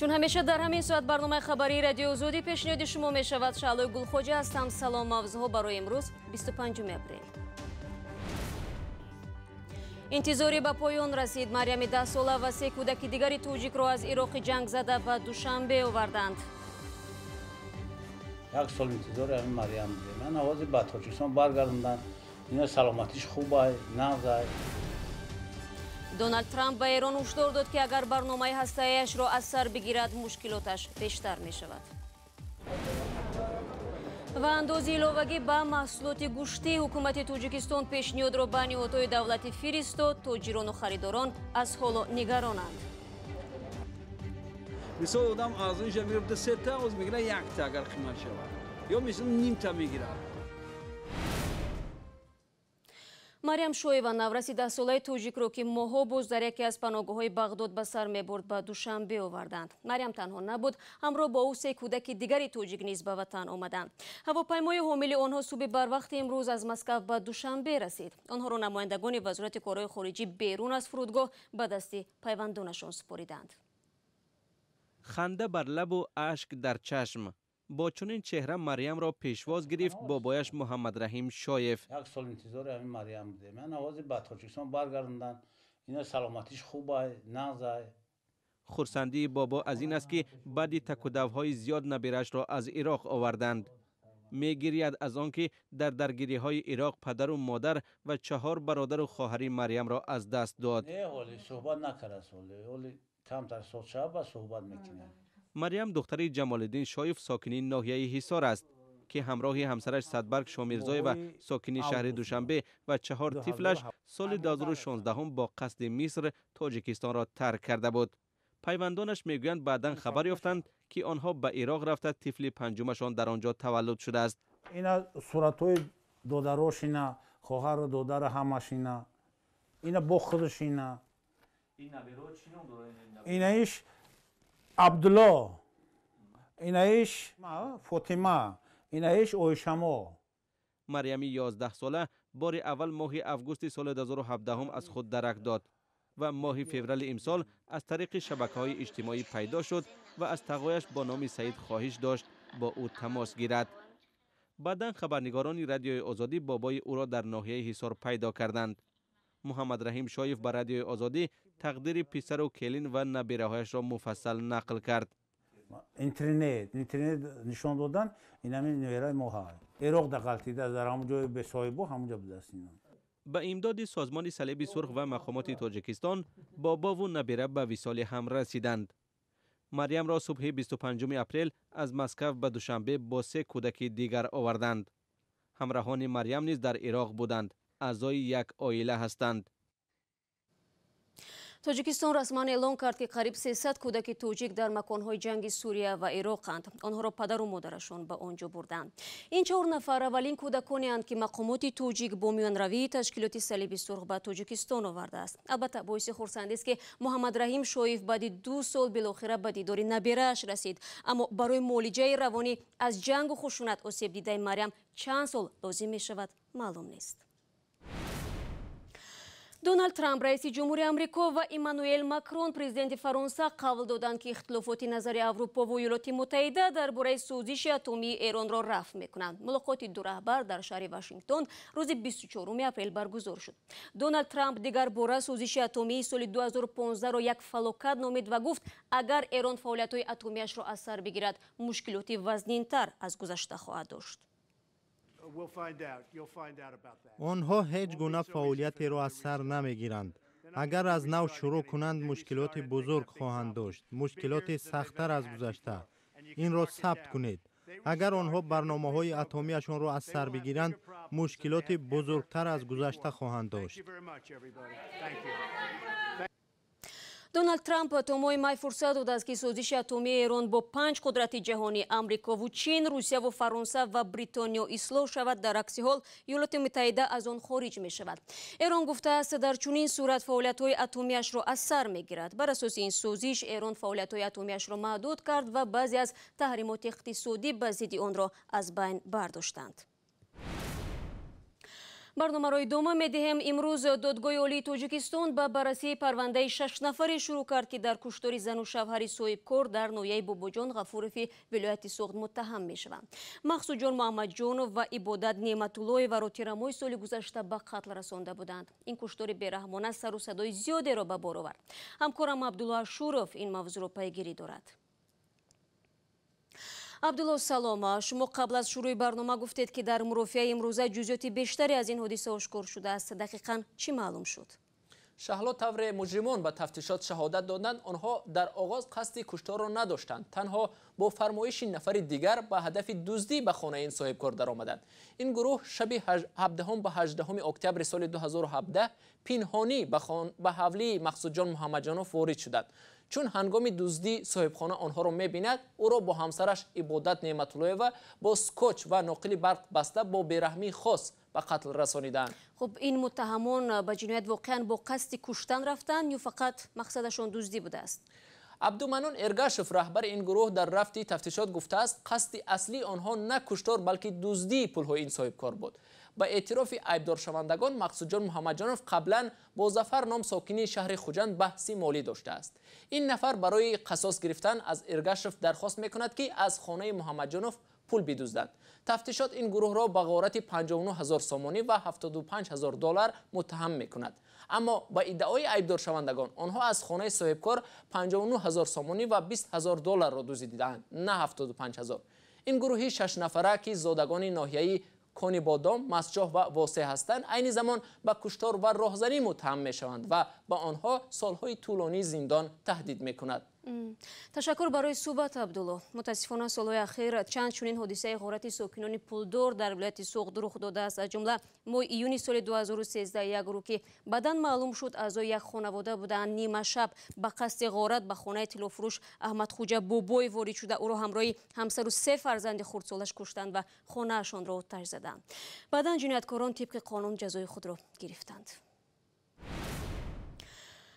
چون همیشه در همین ساعت برنامه خبری رادیو زودی پیشنهاد شما می شود. شعله گلخوجه هستم. سلام. موضوع برای امروز 25 اپریل. انتظاری به پایان رسید. مریم 10 ساله و 3 کودک دیگری توجیک را از عراق جنگ زده به دوشنبه آوردند. یک سال انتظار همین مریم بوده. من آواز به تاجیکستان برگردوندن. اینا سلامتیش خوبه، نغزه. دونالد ترامپ به ایران هشدار داد که اگر برنامه هسته‌ایش را از سر بگیرد مشکلاتش بیشتر می شود. و اندازه علاوگی به محصولات گوشتی حکومت تاجیکستان پیشنهاد را به نهادهای دولتی فرستاد. تاجران و خریداران از حال نگرانند. مثال آدم ارزشش میگیره 3 تا از میگیره 1 تا اگر قیمت شود یا مثلا نیم تا میگیره. مریم شویوا نورسی 10 ساله توجیک رو که ماها باز در یکی از پناهگاه‌های بغداد به سر می‌برد به دوشنبه آوردند. مریم تنها نبود، همراه با او 3 کودک دیگری توجیک نیز به وطن آمدند. هواپیمای حامل آنها صبح بر وقت امروز از مسکو به دوشنبه رسید. آنها را نمایندگان وزارت کارهای خارجی بیرون از فرودگاه به دست پیوندانشان سپاریدند. خنده بر لب و اشک در چشم. با چنین چهره مریم را پیشواز گرفت بابایش محمد رحیم شایف. یک سال انتظار همین مریم بوده. من آواز به تاجیکستان برگردوندن. اینا سلامتیش خوبه، نغزه. خرسندی بابا از این است که بعد تک و دوهای زیاد نبیرش را از عراق آوردند. میگرید از آنکه در درگیری‌های عراق پدر و مادر و 4 برادر و خواهر مریم را از دست داد. نه ولی صحبت نکرد ولی کمتر صحبت شب صحبت میکنه. مریم دختری جمال الدین شایف ساکنی ناحیه حصار است که همراه همسرش صدبرگ شامیرزای و ساکنی شهر دوشنبه و 4 طفلش سال 2016 با قصد مصر تاجیکستان را ترک کرده بود. پیوندانش میگویند بعداً خبر یافتند که آنها به عراق رفته طفل پنجمشان در آنجا تولد شده است. اینا صورت‌های دادراش اینا، خواهر و دادر همش اینا با خودش اینا. اینایش عبدالله، اینایش فاطمه، اینایش اویشما. مریم 11 ساله بار اول ماه اوگوست سال 2017 از خود درک داد و ماه فوریه امسال از طریق شبکه‌های اجتماعی پیدا شد و از تقویش با نام سعید خواهش داشت با او تماس گیرد. بعداً خبرنگاران رادیوی آزادی بابای او را در ناحیه حصار پیدا کردند. محمد رحیم شایف بر رادیوی آزادی تقدیر پسر و کلین و نبیره‌هایش را مفصل نقل کرد. اینترنت نشان دادن این همین نویرای ما عراق دقلتیده در همون جای به صاحبو همونجا به دست اینا. به امداد سازمان صلیب سرخ و مقامات تاجیکستان بابا و نبیره به وصال هم رسیدند. مریم را صبح 25 اپریل از مسکو به دوشنبه با 3 کودک دیگر آوردند. همراهان مریم نیز در عراق بودند. اعضای یک عائله هستند. تاجیکستان رسما اعلام کرد که قریب 300 کودک توجیک در مکانهای جنگی سوریه و عراقند. آنها را پدر و مادرشان به آنجا بردند. این 4 نفر اولین کودکانی اند که مقامات توجیک با میانروی تشکیلات صلیب سرخ به تاجیکستان آورده است. البته باعث خرسندی است که محمد رحیم شایف بعد 2 سال بالاخره به دیدار نبیره‌اش رسید. اما برای معالجه روانی از جنگ و خشونت آسیب دیده مریم چند سال لازم می شود معلوم نیست. دونالد ترامپ رئیس جمهوری آمریکا و ایمانوئل ماکرون پرزیدنت فرانسه قول دادند که اختلافات نظری اروپا و ایالات متحده درباره سوزش اتمی ایران را رفع می‌کنند. ملاقات دو رهبر در شهر واشنگتن روز 24 اپریل برگزار شد. دونالد ترامپ دیگر باره سوزش اتمی سال 2015 را یک فلاکت نامید و گفت اگر ایران فعالیت‌های اتمی‌اش را از سر بگیرد مشکلات وزنین‌تر از گذشته خواهد داشت. آنها هیچ گونه فعالیتی را از سر نمیگیرند. اگر از نو شروع کنند مشکلات بزرگ خواهند داشت، مشکلات سخت‌تر از گذشته. این را ثبت کنید. اگر آنها برنامه‌های اتمی‌شان را از سر بگیرند مشکلات بزرگتر از گذشته خواهند داشت. دونالد ترامپ تا ماه مای فرصت داد است که سازش اتمی ایران با 5 قدرت جهانی امریکا و چین، روسیه و فرانسه و بریتانیا اصلاح شود. در عکس حال ایالات متحده از آن خارج می شود. ایران گفته است در چنین صورت فعالیت‌های اتمی‌اش را از سر می‌گیرد. بر اساس این سازش ایران فعالیت‌های اتمی‌اش را محدود کرد و بعضی از تحریمات اقتصادی به ضد آن را از بین برداشتند. برنامه را ادامه می‌دهیم. امروز دادگاه عالی تاجیکستان به بررسی پرونده 6 نفری شروع کرد که در کشتار زن و شوهر صاحبکار در ناحیه باباجان غفوروفی ولایت سوغد متهم می‌شوند. مقصود جان محمد جانов و عبادت نعمت‌الله و تیرمای سال گذشته به قتل رسانده بودند. این کشتار بی‌رحمانه سر و صدای زیادی را به بار آورد. همکارم عبدالله شورف این موضوع را پیگیری دارد. عبدالله سلام، شما قبل از شروع برنامه گفتید که در مرافعه امروزه جزئیات بیشتری از این حادثه آشکار شده است. دقیقاً چی معلوم شد؟ شهلا طور مجرمان به تفتیشات شهادت دادند آنها در آغاز قصد کشتار را نداشتند، تنها با فرمایش نفر دیگر به هدف دزدی به خانه این صاحبکار درآمدند. این گروه شب 17 به 18 اکتبر سال 2017 پنهانی به حولی مقصود جان محمد جانov وارد شدند. چون هنگام دزدی صاحبخانه آنها را می‌بیند، او را با همسرش عبادت نعمت‌الله و با سکوچ و ناقل برق بسته با بیرحمی خاص به قتل رسانیدند. خب این متهمان به جنایت واقعا با قصد کشتن رفتند یا فقط مقصدشان دزدی بوده است؟ عبدالمنان ارگاشف رهبر این گروه در رفتی تفتیشات گفته است قصد اصلی آنها نه کشتار بلکه دزدی پولهای این صاحبکار بود. با اعتراف عیبدار شوندگان مقصود جان محمد جانov قبلا با ظفر نام ساکنی شهر خوجند بحثی مالی داشته است. این نفر برای قصاص گرفتن از ارگاشف درخواست میکند که از خانه محمد جانov پول بدزدند. تفتیشات این گروه را به غارت 59,000 سامانی و 75,000 دلار متهم میکند. اما با ادعای عیبدار شوندگان آنها از خانه صاحبکار 59,000 سامانی و 20,000 دلار را دزدیدند، نه 75,000. این گروهی 6 نفره که زادگان ناحیه کانی بادام، مسجح و واسع هستند، عین زمان به کشتار و راهزنی متهم میشوند و با آنها سالهای طولانی زندان تهدید میکند. تشکر برای صحبت عبدالله. متاسفانه سالهای اخیر چند چنین حادثه غارت ساکنان پولدار در ولایت سوغد رخ داده است. از جمله ماه ایونی سال 2013 یک گروه که بعداً معلوم شد اعضای یک خانواده بودند نیمه شب به قصد غارت به خانه طلافروش احمد خوجه بوبوی وارد شده او را همراه همسر و 3 فرزند خردسالش کشتند و خانه‌شان را آتش زدند. بعداً جنایتکاران طبق قانون جزای خود را گرفتند.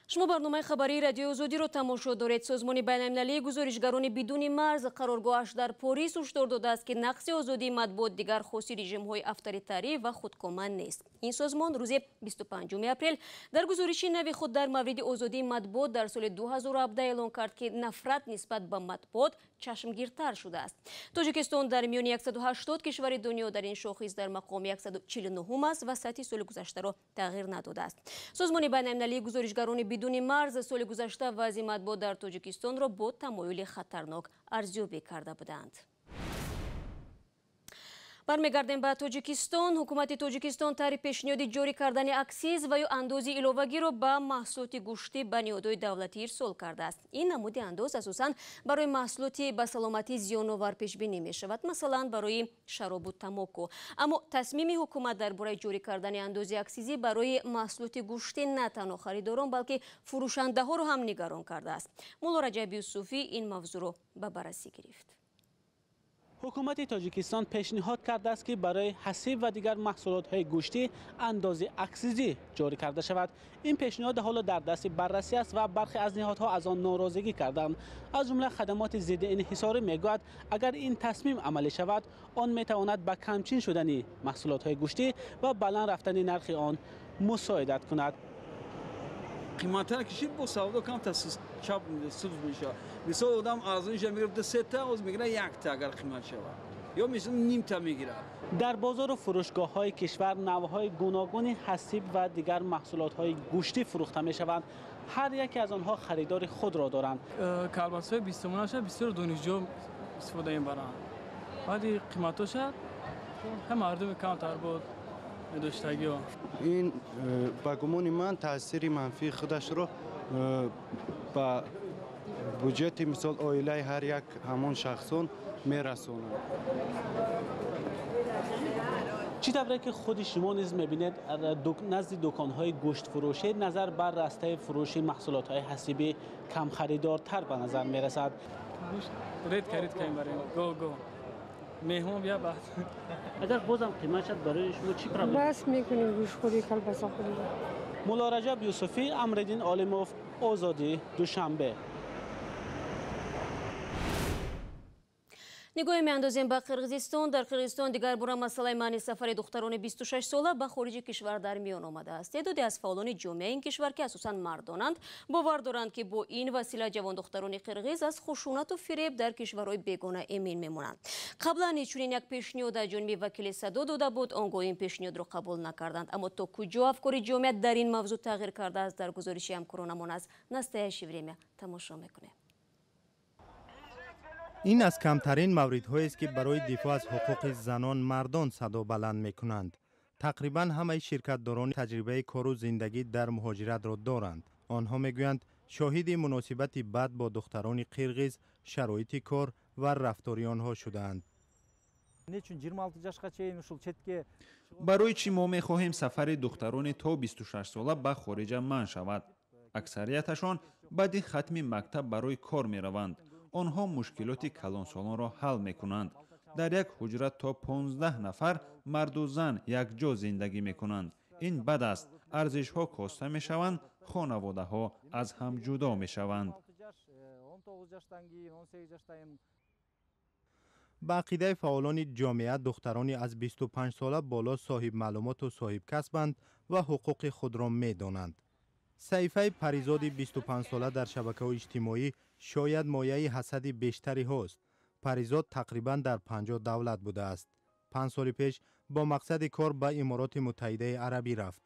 شما برنامه خبری رادیو آزادی را تماشا دارید. سازمان بین‌المللی گزارشگران بدون مرز قرارگاهش در پاریس هشدار داده است که نقض آزادی مطبوعات دیگر خاصی رژیم‌های افطاری‌تری و خودکامه نیست. این سازمان روز 25 اپریل در گزارشی نوی خود در مورد آزادی مطبوعات در سال 2017 اعلام کرد که نفرت نسبت به مطبوعات چشمگیرتر شده است. تاجیکستان در میان 180 کشور دنیا در این شاخص در مقام 149 است و سطح سال گذشته را تغییر نداده است. سازمان بین‌المللی گزارشگران بدون مرز سال گذشته وضع مطبوعات در تاجیکستان را با تمایل خطرناک ارزیابی کرده بودند. برمیگردیم به تاجیکستان. حکومت تاجیکستان طرح پیشنهاد جاری کردن اکسیز و یا اندازه علاوه‌گی را به محصولات گوشتی بنیادهای دولتی ارسال کرده است. این نمود انداز اساساً برای محصولات به سلامتی زیان‌آور پیش بینی می شود، مثلا برای شراب و تماکو. اما تصمیم حکومت درباره جاری کردن اندازه اکسیزی برای محصولات گوشتی نه تنها خریداران بلکه فروشنده ها را هم نگران کرده است. مولا رجب یوسفی این موضوع را به بررسی گرفت. حکومت تاجیکستان پیشنهاد کرده است که برای حسیب و دیگر محصولات گوشتی اندازه اکسیزی جاری کرده شود. این پیشنهاد حالا در دست بررسی است و برخی از نهادها از آن ناراضگی کردند. از جمله خدمات ضد انحصاری میگوید اگر این تصمیم عملی شود آن میتواند به کمچین شدن محصولات گوشتی و بلند رفتن نرخ آن مساعدت کند. قیمت‌ها کشید با سودا کم تا چاپ سوز میشه. مثلا آدم ارزانش میگرفت 3 تا از میگیره 1 تا اگر قیمت شود یا مثلا نیم تا میگیره. در بازار و فروشگاه‌های کشور نوع‌های گوناگون حسیب و دیگر محصولات‌های گوشتی فروخته می‌شوند. هر یک از آنها خریدار خود را دارند. کالباس‌های 20 تومانش بسیار دانشجو استفاده می‌برند. ولی قیمتش هم مردم کمتر بود. این با گمان من تاثیر منفی خودش رو با بودجه مثال عائله هر یک همون شخصون میرسونه. چی طوره که خود شما نیز میبینید نزد دکان‌های گوشت فروشی نظر بر راسته فروش محصولات‌های حسیبی کم خریدارتر به نظر میرسد؟ گوشت رید کنیم برای گو مهمون بیا بعد. اگر بازم قیمتش برای شما چی پرابلم؟ بس میکنیم گوشت خوری کلبسا خوری. مولا رجب یوسفی، امرالدین عالموف، آزادی، دوشنبه. нигоҳе меандозем ба Қирғизистон. Дар Қирғизистон дигар бора масъалаи маъни сафари духтарони 26 сола ба хориҷи кишвар дар миён омадааст. Теъдоде аз фаъолони ҷомеаи ин кишвар ки асосан мардонанд бовар доранд ки бо ин васила ҷавондухтарони қирғиз аз хушунату фиреб дар кишварҳои бегона эмин мемонанд. қаблан инчунин як пешниҳод аз ҷониби вакили садо дода буд, он гоҳ ин пешниҳодро қабул накарданд. Аммо то куҷо афкори ҷомеа дар ин мавзӯъ тағйир кардааст, дар гузориши ҳамкоронамон аз настоящее время тамошо мекунем. این از کمترین موردهایی است که برای دفاع از حقوق زنان مردان صدا بلند میکنند. تقریبا همه شرکت‌داران تجربه کار و زندگی در مهاجرت را دارند. آنها میگویند شاهد مناسبت بد با دختران قرغیز، شرایط کار و رفتاری آنها شدند. برای چی ما می‌خواهیم سفر دختران تا 26 ساله به خارج منع شود؟ اکثریتشان بعد ختم مکتب برای کار می‌روند. آنها مشکلات کلانسالان را حل می‌کنند. در یک حجره تا 15 نفر مرد و زن یک جا زندگی می‌کنند. این بد است. ارزش‌ها کاسته می‌شوند، خانواده‌ها از هم جدا می‌شوند. با عقیده فعالان جامعه دخترانی از 25 ساله بالا صاحب معلومات و صاحب کسبند و حقوق خود را می‌دانند. صحیفه پریزاد 25 ساله در شبکه‌های اجتماعی شاید مایه حسد بیشتری هست. پریزاد تقریبا در 50 دولت بوده است. 5 سال پیش با مقصد کار به امارات متحده عربی رفت.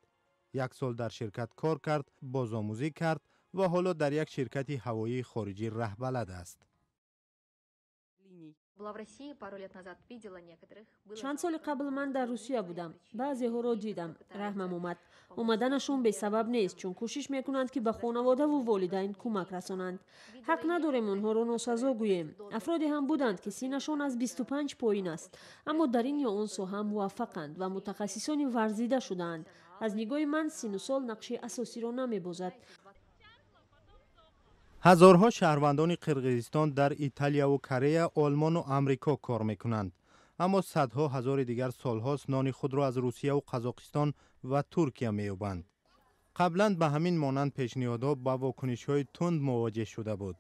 1 سال در شرکت کار کرد، بازآموزی کرد و حالا در یک شرکت هوایی خارجی رهبلد است. چند سال قبل من در روسیه بودم. بعضی‌ها را دیدم. رحمم اومد. اومدنشون به سبب نیست، چون کوشش میکنند که به خانواده و والدین کمک رسانند. حق نداریم اونها را ناسزا گوییم. افرادی هم بودند که سینشون از 25 پایین است، اما در این یا اون ساحه موفقند و متخصصان ورزیده شدند. از نگاه من سن و سال نقش اساسی را نمی‌بازد. هزارها شهروندان قرقیزستان در ایتالیا و کره، آلمان و آمریکا کار میکنند. اما صدها هزار دیگر سالهاست نان خود را از روسیه و قزاقستان و ترکیه می‌یابند. قبلا به همین مانند پیشنهادها با واکنش‌های تند مواجه شده بود.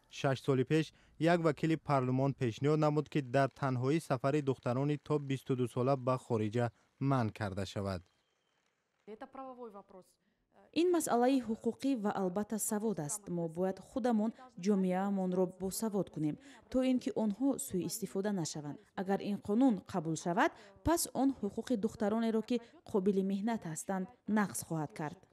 6 سال پیش یک وکیل پارلمان پیشنهاد نمود که در تنهایی سفر دختران تا 22 ساله به خارج منع کرده شود. این مسئله حقوقی و البته سواد است. ما باید خودمون جامعه‌مون را باسواد کنیم تا اینکه آنها سوء استفاده نشوند. اگر این قانون قبول شود، پس آن حقوق دخترانی را که قابل مهنت هستند نقض خواهد کرد.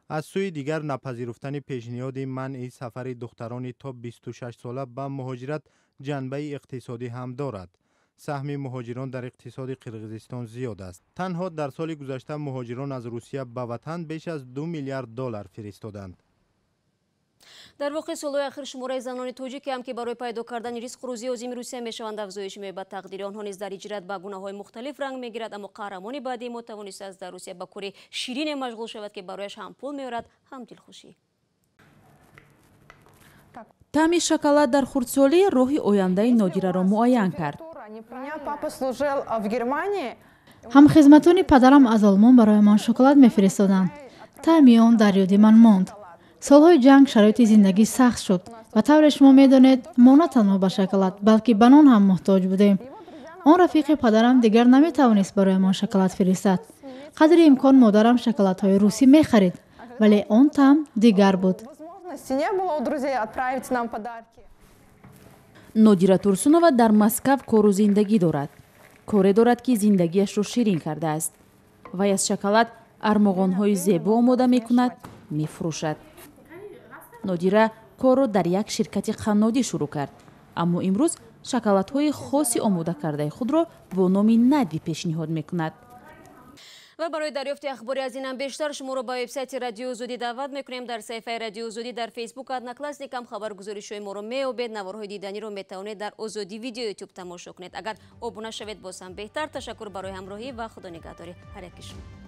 از سوی دیگر نپذیرفتن پیشنهاد منع سفر دختران تا 26 ساله به مهاجرت جنبه اقتصادی هم دارد. سهم مهاجران در اقتصاد قرقیزستان زیاد است. تنها در سال گذشته مهاجران از روسیه به وطن بیش از 2 میلیارد دلار فرستادند. در واقع سالهای اخیر شماره زنان تاجیک هم که برای پیدا کردن ریسک روزی عظیم روسیه میشوند افزایش می‌یابد. تقدیر آنها نیز در هجرت به گونه‌های مختلف رنگ میگیرد، اما قهرمان بعدی ما توانسته است در روسیه به کار شیرین مشغول شود که برایش هم پول می‌آورد هم دلخوشی. طعم شکلات در خردسالی راهی آینده نادیره را معین کرد. همخدمتان پدرم از آلمان برایمان شکلات می‌فرستادند. طعم آن در یاد من ماند. سالهای جنگ شرایط زندگی سخت شد و طور شما می‌دانید ما نه تنها به شکلات بلکه به نان هم محتاج بودیم. آن رفیق پدرم دیگر نمی‌توانست برایمان شکلات فرستاد. قدر امکان مادرم شکلات‌های روسی می‌خرید، ولی آن طعم دیگر بود. نادیره تورسونова در مسکو کار و زندگی دارد. کاری دارد که زندگیش را شیرین کرده است. وی از شکلات ارمغان‌های زیبا آماده می‌کند، می‌فروشد. نادیره کار را در یک شرکت قنادی شروع کرد، اما امروز شکلات‌های خاصی آماده کرده خود را با نام ندی پیشنهاد می‌کند. و برای دریافت اخباری از این هم بیشتر شما را به وبسایت رادیو آزادی دعوت میکنیم. در صفحه رادیو آزادی در فیسبوک ادناکلاسنیک هم خبرگزاری‌های ما را می‌یابید. نوارهای دیدنی را میتوانید در آزادی ویدیو یوتیوب تماشا کنید. اگر ابونه شوید باز هم بهتر. تشکر برای همراهی و خدا نگهداری هر یک شما.